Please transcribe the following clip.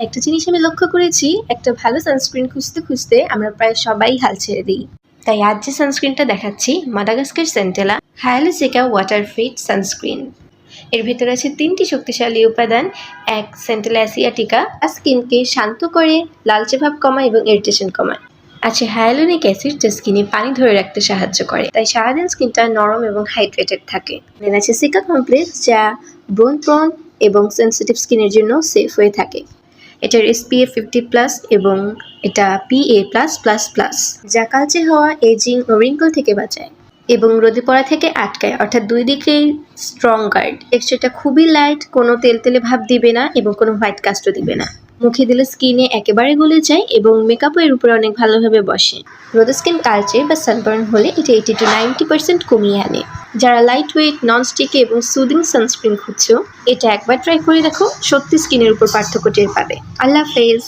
একটা জিনিস আমি লক্ষ্য করেছি, একটা ভালো সানস্ক্রিন খুঁজতে খুঁজতে আমরা প্রায় সবাই হাল ছেড়ে দিই। তাই আজ যে সানস্ক্রিনটা দেখাচ্ছি Madagascar centella hyalu cica water fit sunscreen. এর ভেতরে আছে 3টি শক্তিশালী উপাদান। এক, সেন্টেলা অ্যাসিয়াটিকা, স্কিনকে শান্ত করে, লালচে ভাব কমায় এবং ইরিটেশন কমায়। আছে হায়ালুরনিক অ্যাসিড, যা স্কিনে পানি ধরে রাখতে সাহায্য করে, তাই সারাদিন স্কিনটা নরম এবং হাইড্রেটেড থাকে। দেন আছে সিকা কমপ্লেক্স, যা ব্রোন প্রন এবং সেন্সিটিভ স্কিনের জন্য সেফ হয়ে থাকে। এটার SPF 50+ এবং এটা PA+++, যা কালচে হওয়া, এজিং ও রিঙ্কল থেকে বাঁচায় এবং রোদে পড়া থেকে আটকায়, অর্থাৎ 2 দিকেই স্ট্রং গার্ড। টেক্সচারটা খুবই লাইট, কোনো তেলতেলে ভাব দিবে না এবং কোনো হোয়াইট কাস্টও দিবে না। মুখে দিলে স্কিনে একেবারে গলে যায় এবং মেকআপও এর উপরে অনেক ভালোভাবে বসে। রোদে স্কিন কালচে বা সানবার্ন হলে এটা 80 to 90% কমিয়ে আনে। যারা লাইট ওয়েট, নন স্টিকি এবং সুদিং সানস্ক্রিন খুঁজছো, এটা একবার ট্রাই করে দেখো, সত্যি স্কিনের উপর পার্থক্য টের পাবে। আল্লাহ হাফেজ।